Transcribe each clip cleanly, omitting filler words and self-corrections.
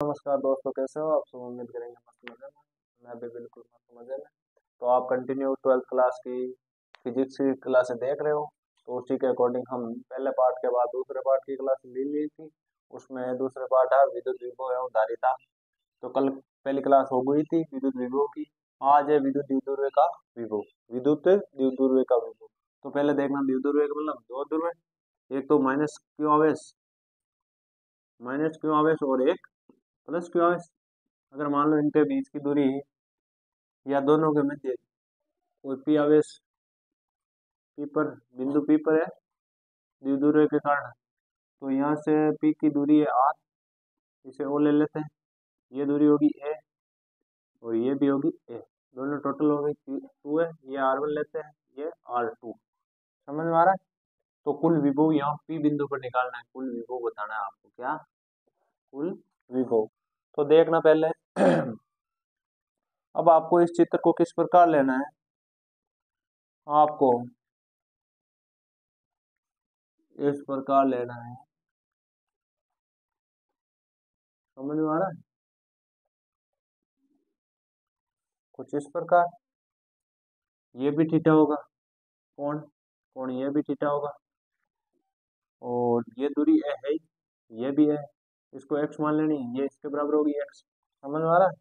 नमस्कार दोस्तों, कैसे हो आप सब। उम्मीद करेंगे मस्त मजे में। मैं भी बिल्कुल मस्त मजे में। तो आप कंटिन्यू 12th क्लास की फिजिक्स की क्लासें देख रहे हो। तो उसी के अकॉर्डिंग हम पहले पार्ट के बाद दूसरे पार्ट की क्लास ले ली थी। उसमें दूसरे पार्ट है विद्युत विभव एवं धारिता। तो कल पहली क्लास हो गई थी विद्युत विभव की। आज है विद्युत द्विध्रुव का विभव। विद्युत द्विध्रुव का विभव। तो पहले देखना द्विध्रुव का मतलब दो ध्रुव। एक तो माइनस क्यू आवेश और एक प्लस क्यू आवेश। अगर मान लो इनके बीच की दूरी या दोनों के मध्य कोई पी आवेश पी पर बिंदु पी पर है द्विध्रुव के कारण। तो यहाँ से पी की दूरी है आर। इसे ओ ले लेते हैं। ये दूरी होगी ए और ये भी होगी ए। दोनों टोटल हो गई टू है। ये आर वन लेते हैं, ये आर टू। समझ में आ रहा है। तो कुल विभव यहाँ पी बिंदु पर निकालना है। कुल विभव बताना है आपको। क्या? कुल विभव। तो देखना पहले अब आपको इस चित्र को किस प्रकार लेना है। आपको इस प्रकार लेना है। समझ में आ रहा है। कुछ इस प्रकार। ये भी थीटा होगा। कोण कोण ये भी थीटा होगा। और ये दूरी ए है ही, ये भी है। इसको एक्स मान लेनी, ये इसके बराबर होगी एक्स। समझ में आ रहा है।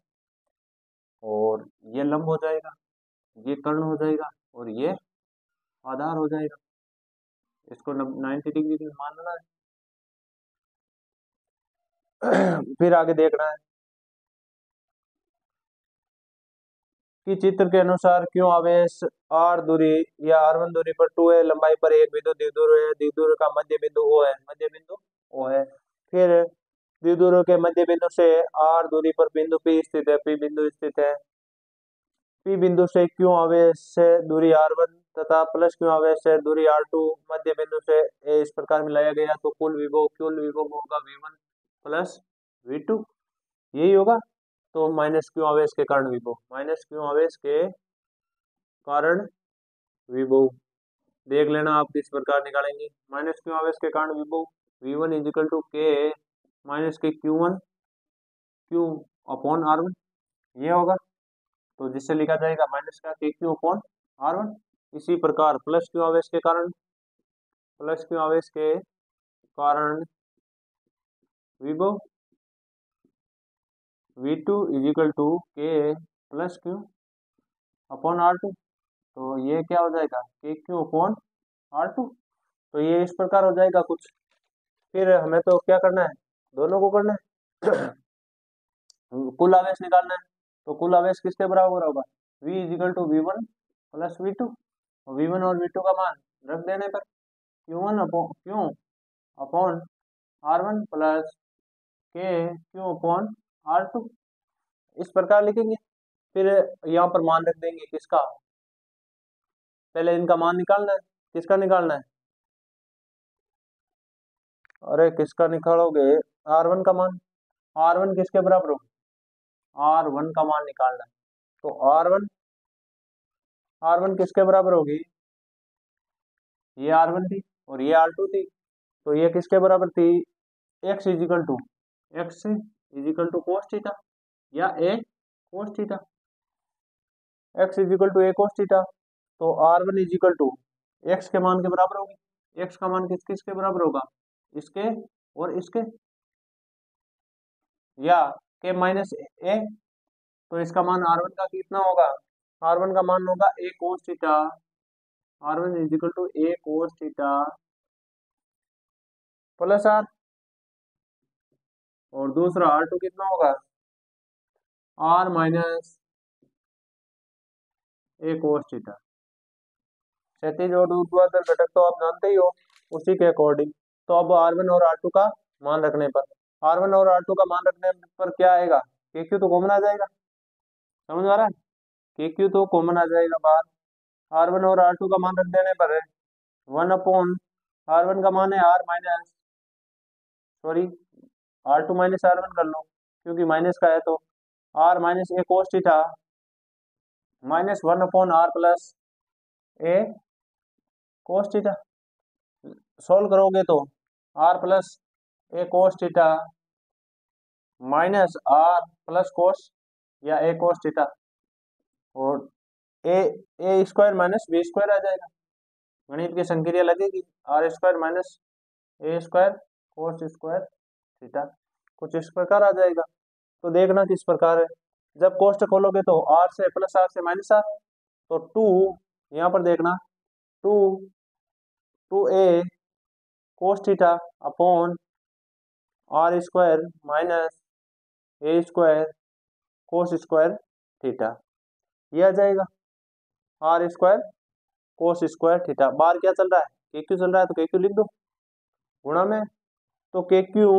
और ये लंब हो जाएगा, ये कर्ण हो जाएगा और ये आधार हो जाएगा। इसको 90 डिग्री मान लेना है। फिर आगे देखना है कि चित्र के अनुसार क्यों आवेश आर दूरी या आर वन दूरी पर टू है लंबाई पर एक बिंदु द्विध्रुव है। द्विध्रुव का मध्य बिंदु ओ है। मध्य बिंदु ओ है। फिर द्विध्रुव के मध्य बिंदु से आर दूरी पर बिंदु पी स्थित है। पी बिंदु स्थित है। पी बिंदु से क्यों आवेश से दूरी आर वन तथा प्लस क्यों आवेश से दूरी आर टू मध्य बिंदु से ए इस प्रकार मिलाया गया। तो कुल विभव होगा V one plus V two. यही होगा। तो माइनस क्यों आवेश के कारण विभव, माइनस क्यों आवेश के कारण विभव देख लेना आप किस प्रकार निकालेंगे। माइनस क्यू आवेश के कारण विभव V one equal to K minus K Q one Q upon R one. ये होगा। तो जिससे लिखा जाएगा माइनस का के क्यू अपॉन आर वन। इसी प्रकार प्लस क्यू आवेश के कारण विभव V two equal to K plus Q upon R two. तो ये क्या हो जाएगा k Q upon R two. तो ये इस प्रकार हो जाएगा कुछ। फिर हमें तो क्या करना है, दोनों को करना है। कुल आवेश निकालना है। तो कुल आवेश किसके बराबर होगा, V equal to V one plus V two. V one और वी टू का मान रख देने पर Q one upon Q upon R one plus K Q upon R two. इस प्रकार लिखेंगे। फिर यहाँ पर मान रख देंगे किसका, पहले इनका मान निकालना है। किसका निकालना है, अरे किसका निकालोगे, आर वन का मान। आर वन किसके बराबर होगा, आर वन का मान निकालना है। तो आर वन किसके बराबर होगी, ये आर वन थी और ये आर टू थी। तो ये किसके बराबर थी, x equal to cos theta या ए cos theta. X equal to A cos theta. तो r one equal to x के मान के बराबर होगी। एक्स का मान किस किसके बराबर होगा, इसके और इसके, या के माइनस ए। तो इसका मान आर वन का कितना होगा, आर वन का मान होगा a cos theta. R one equal to A cos theta plus r. और दूसरा आर टू कितना होगा, आर माइनस ए कोस थीटा। क्षैतिज और ऊर्ध्वाधर घटक तो आप जानते ही हो, उसी के अकॉर्डिंग। तो अब आर वन और आर टू का मान रखने पर, आर वन और आर टू का मान रखने पर क्या आएगा, के क्यू तो कॉमन आ जाएगा। समझ आ रहा है, के क्यू तो कॉमन आ जाएगा बाहर। आर वन और आर टू का मान रख देने पर है वन अपॉन आर वन का मान है R minus, sorry R two minus R one कर लो क्योंकि माइनस का है। तो R minus A cos theta minus one upon R plus A cos theta. Solve करोगे तो R plus A cos theta minus R plus cos या ए cos theta, और A A square minus B square आ जाएगा। गणित की संक्रिया लगेगी, आर स्क्वायर माइनस ए स्क्वायर कोस स्क्वायर थीटा, कुछ इस प्रकार आ जाएगा। तो देखना किस प्रकार है। जब कोष्टक खोलोगे तो आर से प्लस आर से माइनस आर, तो टू, यहाँ पर देखना, two two A cos theta upon are square minus A square cos square theta, ये आ जाएगा r square cos square theta. बार क्या चल रहा है, के क्यू चल रहा है, तो के क्यू लिख दो गुणा में, तो के क्यू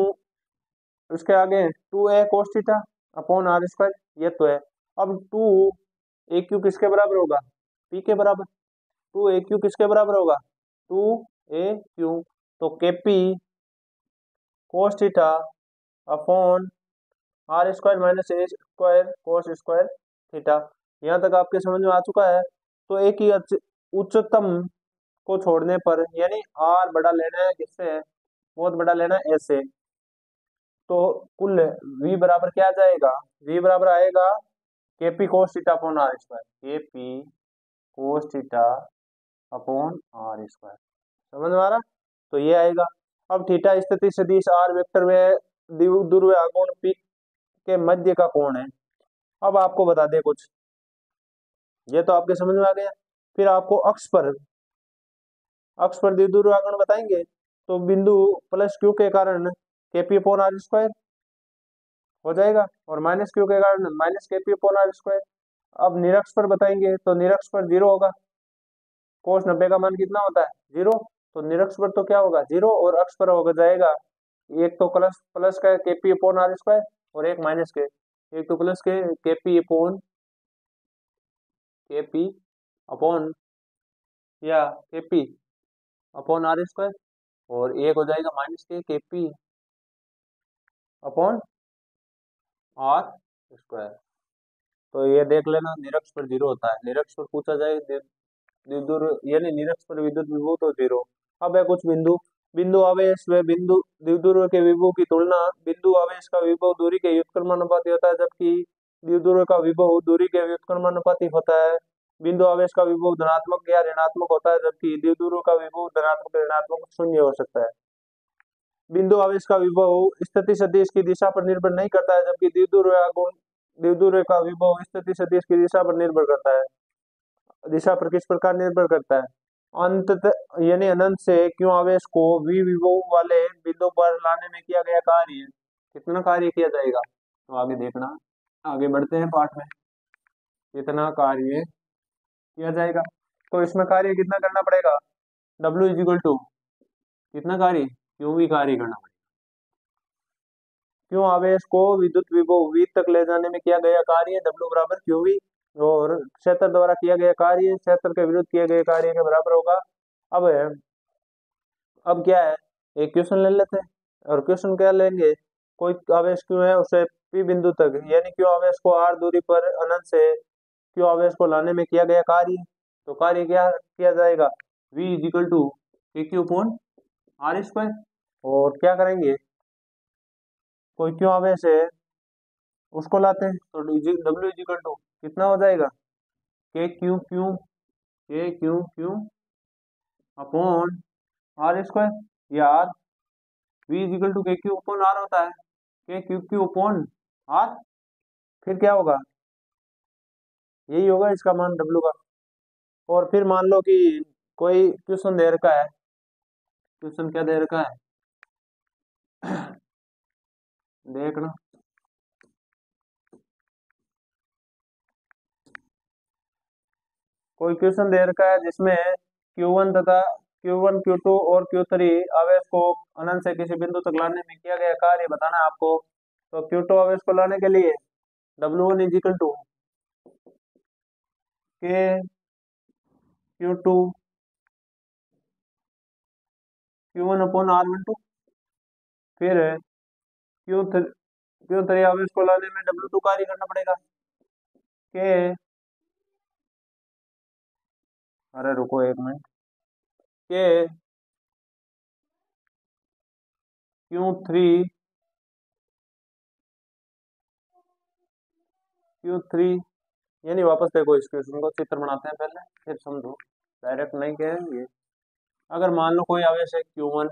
उसके आगे two A cos theta upon are square, ये तो है। अब टू ए क्यू किसके बराबर होगा, पी के बराबर। टू ए क्यू किसके बराबर होगा, टू ए क्यू, तो K P cos theta upon are square minus A square cos square theta. यहाँ तक आपके समझ में आ चुका है। तो एक ही उच्चतम को छोड़ने पर, यानी आर बड़ा लेना है किससे, बहुत बड़ा लेना है ऐसे, तो कुल v बराबर क्या आ जाएगा, v बराबर आएगा k P cos theta upon are square, k P cos theta upon are square. समझ में आ रहा, तो ये आएगा। अब थीटा स्थिति सदिश आर वेक्टर व द्विध्रुवीय कोण पी के मध्य का कोण है। अब आपको बता दे कुछ, ये तो आपके समझ में आ गया। फिर आपको अक्ष पर द्विध्रुवीय कोण बताएंगे, तो बिंदु प्लस क्यू के कारण के पी अपॉन आर स्क्वायर हो जाएगा, और माइनस क्यू के कारण माइनस के पी अपॉन आर स्क्वायर। अब निरक्ष पर बताएंगे, तो निरक्ष पर जीरो होगा, कोस 90 का मान कितना होता है, जीरो, तो निरक्ष पर तो क्या होगा, जीरो, और अक्ष पर होगा जाएगा, एक तो प्लस प्लस का के पी अपॉन आर स्क्वायर, और एक माइनस के, एक तो प्लस के पी अपॉन के पी अपॉन या के पी अपॉन आर स्क्वायर, और एक हो जाएगा माइनस के पी अपॉन आर स्क्वायर। तो ये देख लेना, निरक्ष पर जीरो होता है, निरक्ष पर पूछा जाए विद्युत, यानी निरक्ष पर विद्युत विभव तो जीरो। अब है कुछ बिंदु, बिंदु आवेश व बिंदु द्विध्रुव के विभव की तुलना। बिंदु आवेश का विभव दूरी के व्युत्क्रमानुपाती होता है, जबकि द्विध्रुव का विभव दूरी के व्युत्क्रमानुपाती होता है। बिंदु आवेश का विभव धनात्मक या ऋणात्मक होता है, जबकि द्विध्रुव का विभव धनात्मक ऋणात्मक शून्य हो सकता है। बिंदु आवेश का विभव स्थिति सदिश की दिशा पर निर्भर नहीं करता है, जबकि द्विध्रुव का विभव स्थिति सदिश की दिशा पर निर्भर करता है। दिशा पर किस प्रकार निर्भर करता है, अंत यानी अनंत से क्यों आवेश को v विभव वाले बिंदु पर लाने में किया गया कार्य, कितना कार्य किया जाएगा, तो आगे देखना, आगे बढ़ते हैं पाठ में, कितना कार्य किया जाएगा। तो इसमें कार्य कितना करना पड़ेगा, W इज इक्वल टू कितना कार्य, क्यों भी कार्य करना पड़ेगा। क्यों आवेश को विद्युत विभव v तक ले जाने में किया गया कार्य W बराबर क्यू वी, और क्षेत्र द्वारा किया गया कार्य क्षेत्र के विरुद्ध किए गए कार्य के बराबर होगा। अब क्या है, एक क्वेश्चन ले लेते हैं, और क्वेश्चन क्या लेंगे, कोई आवेश क्यों है उसे पी बिंदु तक, यानी क्यों आवेश को आर दूरी पर अनंत से क्यों आवेश को लाने में किया गया कार्य, तो कार्य क्या किया जाएगा, v is equal to k Q upon are square. और क्या करेंगे, कोई क्यों आवेश है उसको लाते हैं, तो W इज इक्वल टू कितना हो जाएगा, k q q k q q upon are square, या r, v is equal to k Q upon r होता है, के क्यू क्यू अपॉन आर, फिर क्या होगा, यही होगा इसका मान W का। और फिर मान लो कि कोई क्वेश्चन दे रखा है, क्वेश्चन क्या दे रखा है देखना, कोई क्वेश्चन दे रखा है जिसमें Q1 तथा Q1 Q2 और Q3 आवेश को अनंत से किसी बिंदु तक लाने में किया गया कार्य बताना है आपको। तो Q2 आवेश को लाने के लिए W1 इज इक्वल टू के Q2 Q1 अपॉन R12, फिर Q3 आवेश को लाने में W2 कार्य करना पड़ेगा, के, अरे रुको एक मिनट, के Q3 Q3, यानी वापस देखो इस क्वेश्चन को, चित्र बनाते हैं पहले फिर समझो, डायरेक्ट नहीं कहेंगे। अगर मान लो कोई आवेश है Q1,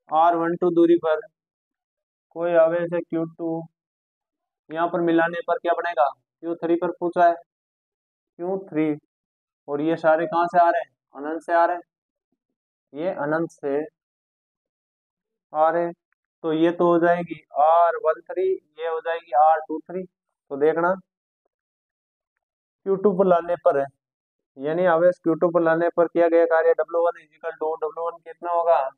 R12 दूरी पर कोई आवेश है Q2, यहाँ पर मिलाने पर क्या बनेगा, Q3 पर पूछा है, Q3, और ये सारे कहाँ से आ रहे हैं, अनंत से आ रहे हैं, ये अनंत से आ रहे हैं, तो ये तो हो जाएगी R13, ये हो जाएगी R23। तो देखना Q2 पर लाने पर है, यानी आवेश Q2 पर लाने पर किया गया कार्य W1 इजिकल टू, W1 कितना होगा,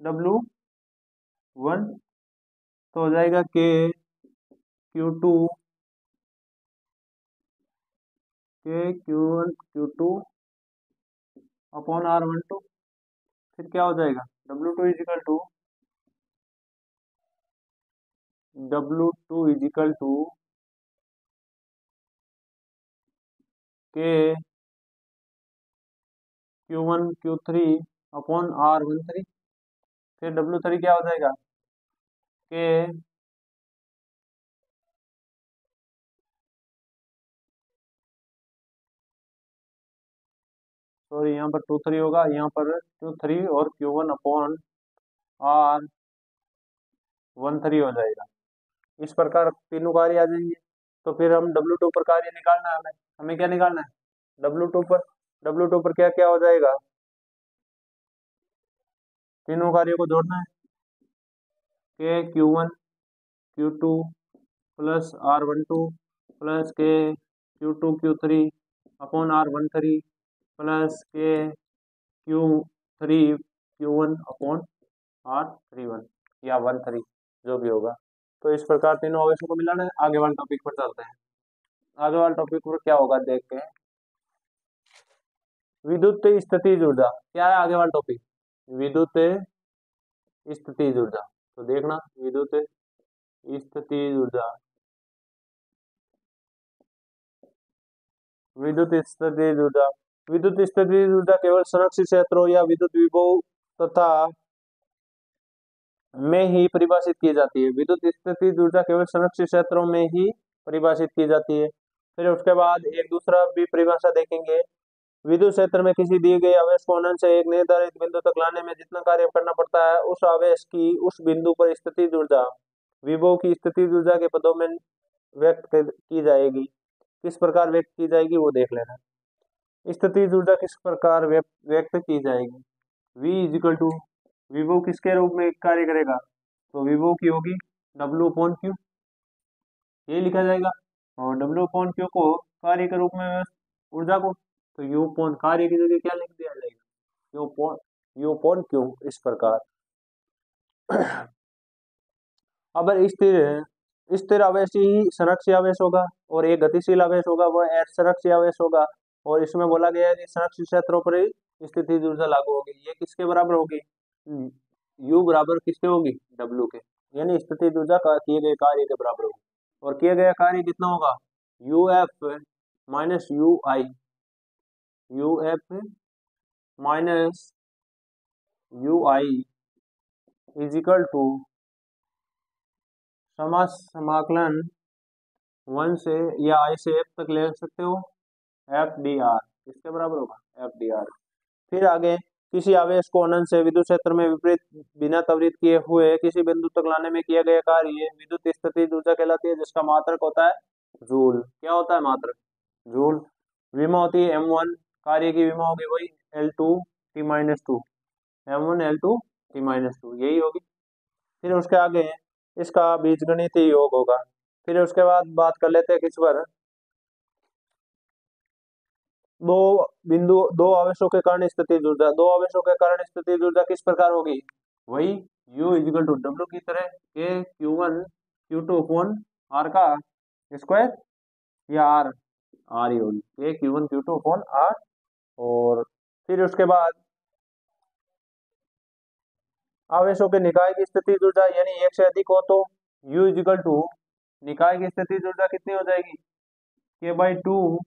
W1 तो हो जाएगा K Q2, K Q1 Q2 upon R12, फिर क्या हो जाएगा, W2 equal to, W2 equal to K Q1 Q3 upon R13, फिर W3 क्या हो जाएगा, K सॉरी यहाँ पर 2 3 होगा, यहाँ पर Q3 और Q1 अपॉन R13 हो जाएगा। इस प्रकार तीनों कार्य आ जाएंगे। तो फिर हम W2 पर कार्य निकालना है, हमें हमें क्या निकालना है, W2 पर क्या क्या हो जाएगा, तीनों कार्यों को जोड़ना है, K Q1 Q2 plus R12 plus K Q2 Q3 upon R13 plus K Q3 Q1 upon R31 या 13, जो भी होगा। तो इस प्रकार तीनों आवेशों को मिलाना है। आगे वाले टॉपिक पर चलते हैं। आगे वाले टॉपिक पर क्या होगा देखते हैं, विद्युत स्थितिज ऊर्जा, क्या है आगे वाला टॉपिक, विद्युत स्थितिज ऊर्जा। तो देखना विद्युत स्थितिज ऊर्जा, विद्युत स्थितिज ऊर्जा, विद्युत स्थितिज ऊर्जा केवल संरक्षित क्षेत्रों या विद्युत विभव तथा में ही परिभाषित की जाती है। विद्युत स्थितिज ऊर्जा केवल संरक्षित क्षेत्रों में ही परिभाषित की जाती है। फिर उसके बाद एक दूसरा भी परिभाषा देखेंगे, विद्युत क्षेत्र में किसी दिए गए आवेश को अनंत से एक निर्धारित बिंदु तक लाने में जितना कार्य करना पड़ता है, उस आवेश की उस बिंदु पर स्थितिज ऊर्जा विभव की स्थितिज ऊर्जा के पदों में व्यक्त की जाएगी। किस प्रकार व्यक्त की जाएगी वो देख लेना। स्थितिज ऊर्जा किस प्रकार व्यक्त की जाएगी, V इजिकल टू, विभव किसके रूप में कार्य करेगा, तो विभव की होगी W अपॉन Q, ये लिखा जाएगा। और W अपॉन Q को कार्य के रूप में ऊर्जा को, तो U अपॉन कार्य की जगह क्या लिख दिया जाएगा, U अपॉन Q, इस प्रकार। अब स्थिर आवेश ही संरक्षी आवेश होगा और एक गतिशील आवेश होगा वह असंरक्षी आवेश होगा। और इसमें बोला गया है कि संरक्षित क्षेत्रों पर ही स्थितिज ऊर्जा लागू होगी। ये किसके बराबर होगी, U बराबर किसके होगी, W के, यानी स्थितिज ऊर्जा किए गए कार्य के बराबर होगी। और किया गया कार्य कितना होगा, UF minus UI, UF minus UI equal to समाकलन 1 से या I से F तक ले सकते हो, FDR, इसके बराबर होगा FDR। फिर आगे, किसी आवेश को अनंत से विद्युत क्षेत्र में विपरीत बिना त्वरित किए हुए किसी बिंदु तक लाने में किया गया कार्य विद्युत स्थितिज ऊर्जा कहलाती है, जिसका मात्रक होता है जूल। क्या होता है मात्रक, जूल। विमा होती है M1, कार्य की विमा होगी वही L2T-2, M1 L2T-2, यही होगी। फिर उसके आगे इसका बीजगणितीय योग होगा। फिर उसके बाद बात कर लेते हैं किस पर, दो आवेशों के कारण स्थितिज ऊर्जा, दो आवेशों के कारण स्थितिज ऊर्जा किस प्रकार होगी, वही U इजिकल टू W की तरह K Q1 Q2 upon R का स्क्वायर, या R ही होगी, K Q1 Q2 upon R। और फिर उसके बाद आवेशों के निकाय की स्थितिज ऊर्जा, यानी एक से अधिक हो तो U इजिकल टू निकाय की स्थितिज ऊर्जा कितनी हो जाएगी, K/2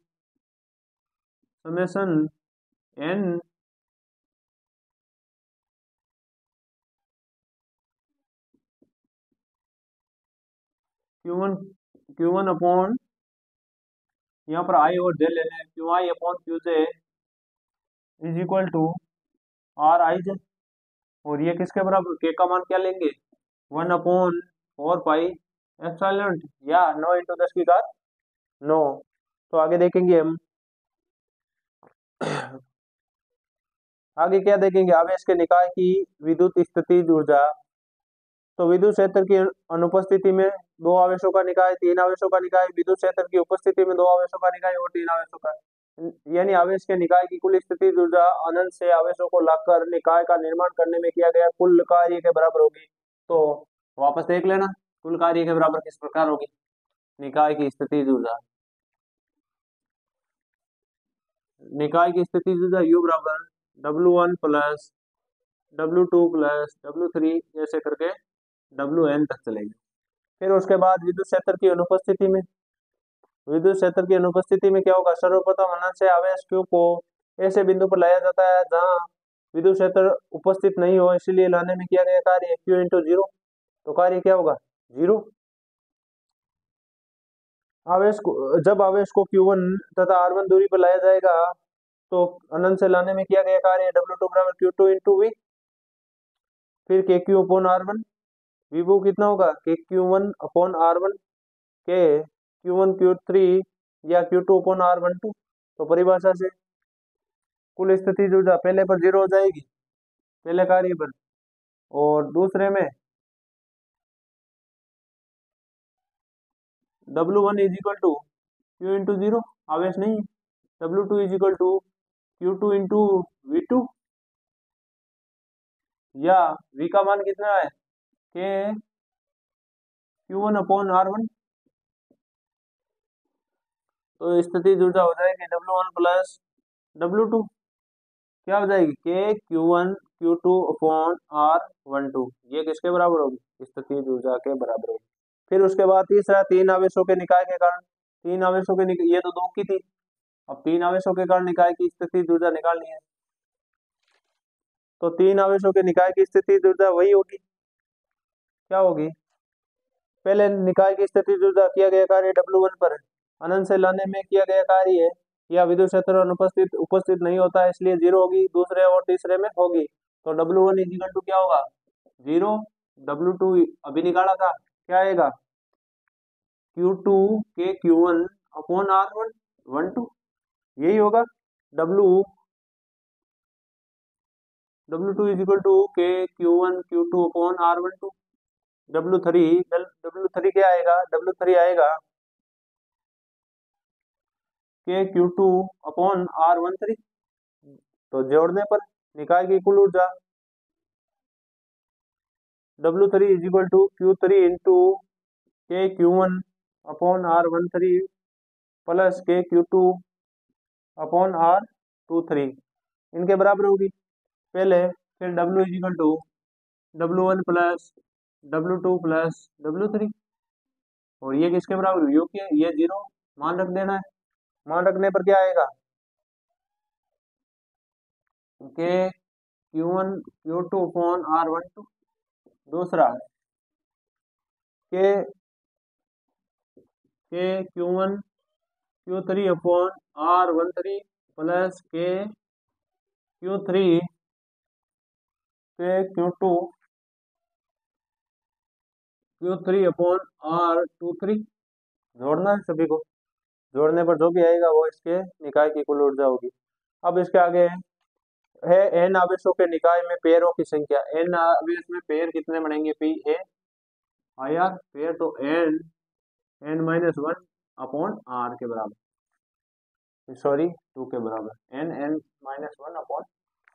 summation N Q1 Q1 upon, यहाँ पर आई और जे लेने, q i upon q j is equal to r i j. और ये किसके बराबर, के का मान क्या लेंगे, 1/4 पाई एप्सिलॉन, या 9 × 10⁻৯। तो आगे देखेंगे हम, आगे क्या देखेंगे, आवेश के निकाय की विद्युत स्थितिज ऊर्जा। तो विद्युत क्षेत्र की अनुपस्थिति में दो आवेशों का निकाय, तीन आवेशों का निकाय, विद्युत क्षेत्र की उपस्थिति में दो आवेशों का निकाय और तीन आवेशों का, यानी आवेश के निकाय की कुल स्थितिज ऊर्जा अनंत से आवेशों को लाकर निकाय का निर्माण करने में किया गया कुल कार्य के बराबर होगी। तो वापस देख लेना, कुल कार्य के बराबर किस प्रकार होगी, निकाय की स्थितिज ऊर्जा, निकाय की स्थितिज ऊर्जा U बराबर W1 plus W2 plus W3 ऐसे करके WN तक चलेगी। फिर उसके बाद विद्युत क्षेत्र की अनुपस्थिति में, विद्युत क्षेत्र की अनुपस्थिति में क्या होगा, सर्वप्रथम अनंत से आवेश Q को ऐसे बिंदु पर लाया जाता है जहां विद्युत क्षेत्र उपस्थित नहीं हो, इसलिए लाने में किया गया कार्य Q × 0। तो कार्य क्या होगा, 0। आवेश को, जब आवेश को Q1 तथा R1 दूरी पर लाया जाएगा तो अनंत से लाने में किया गया कार्य W2 बराबर Q2 × V। फिर KQ अपॉन R1, विभव कितना होगा, KQ1 अपॉन R1 के Q1 Q3 या Q2 अपॉन R12। तो परिभाषा से कुल स्थितिज ऊर्जा पहले पर 0 हो जाएगी, पहले कार्य पर, और दूसरे में W1 is equal to Q × 0, आवेश नहीं है, W2 is equal to Q2 × V2, या V का मान कितना है, के Q1 अपॉन R1। तो स्थितिज ऊर्जा हो जाएगी W1 प्लस W2, क्या हो जाएगी, के Q1 Q2 अपॉन R12, ये किसके बराबर होगी, स्थितिज ऊर्जा के बराबर होगी। फिर उसके बाद तीसरा, तीन आवेशों के निकाय के कारण, तीन आवेशों के ये तो दो की थी, अब तीन आवेशों के कारण निकाय की स्थितिज ऊर्जा निकालनी है। तो तीन आवेशों के निकाय की स्थितिज ऊर्जा वही होगी, क्या होगी, पहले निकाय की स्थितिज ऊर्जा किया गया कार्य W1 पर अनंत से लाने में किया गया कार्य है, या विद्युत क्षेत्र अनुपस्थित उपस्थित नहीं होता है इसलिए 0 होगी, दूसरे और तीसरे में होगी। तो W1 इज इक्वल टू क्या होगा, 0, W2 अभी निकाला था, क्या आएगा, Q2 के Q1 अपॉन R12, यही होगा। W2 इज इक्वल टू के Q1 Q2 upon R12। W3 क्या आएगा, W3 आएगा के Q2 अपॉन R13। तो जोड़ने पर निकाय की कुल ऊर्जा W3 is equal to Q3 into के Q1 अपॉन R13 प्लस के Q2 अपॉन R23, इनके बराबर होगी पहले। फिर W is equal to W1 plus W2 plus W3, और ये किसके बराबर हुई, ये 0 मान रख देना है। मान रखने पर क्या आएगा, के Q1 Q2 अपॉन R12, दूसरा के Q1 Q3 upon R13 plus के Q3 के Q3 अपॉन R23, जोड़ना है सभी को, जोड़ने पर जो भी आएगा वो इसके निकाय की कुल ऊर्जा होगी। अब इसके आगे है n आवेशों के निकाय में पेयरों की संख्या, n आवेश में पेयर कितने बनेंगे, P A I R pair, तो n-1 अपॉन R के बराबर, सॉरी 2 के बराबर, n-1 अपॉन,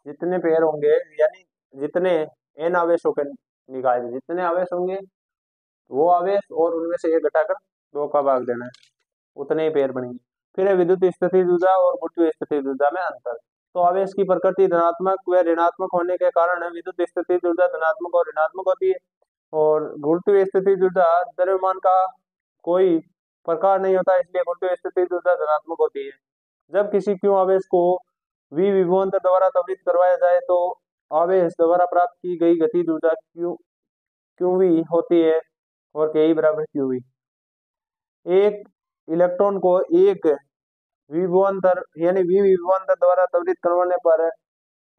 जितने पेयर होंगे यानी जितने n आवेशों के निकाय में जितने आवेश होंगे वो आवेश और उनमें से एक घटाकर 2 का भाग देना है, उतने ही पेयर बनेंगे। फिर है विद्युत स्थितिज ऊर्जा और गुरुत्वीय स्थितिज ऊर्जा में अंतर। तो आवेश की प्रकृति धनात्मक व ऋणात्मक होने के कारण विद्युत स्थितिज ऊर्जा धनात्मक और ऋणात्मक होती है, और गुरुत्वीय स्थितिज ऊर्जा द्रव्यमान का कोई प्रकार नहीं होता, इसलिए गुरुत्वीय स्थितिज ऊर्जा धनात्मक होती है। जब किसी क्यू आवेश को v विभवांतर द्वारा त्वरित करवाया जाए तो आवेश द्वारा प्राप्त की गई गतिज ऊर्जा क्यू वी होती है, और के बराबर क्यू वी। एक इलेक्ट्रॉन को एक विभवांतर यानी विभवांतर द्वारा त्वरित करवाने पर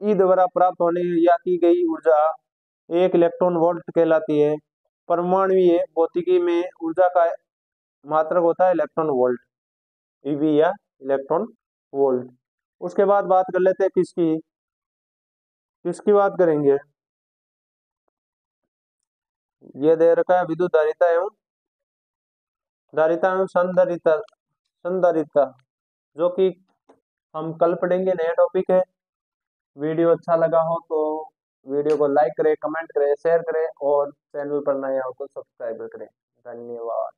ई द्वारा प्राप्त होने या की गई ऊर्जा 1 इलेक्ट्रॉन वोल्ट कहलाती है। परमाणुीय भौतिकी में ऊर्जा का मात्रक होता है इलेक्ट्रॉन वोल्ट, ईवी या इलेक्ट्रॉन वोल्ट। उसके बाद बात कर लेते हैं किसकी किसकी बात करेंगे। ये दे रखा है विद्युत धारिता एवं संधारिता, जो कि हम कल पढ़ेंगे, नया टॉपिक है। वीडियो अच्छा लगा हो तो वीडियो को लाइक करें, कमेंट करें, शेयर करें और चैनल पर नया हो तो सब्सक्राइब करें। धन्यवाद।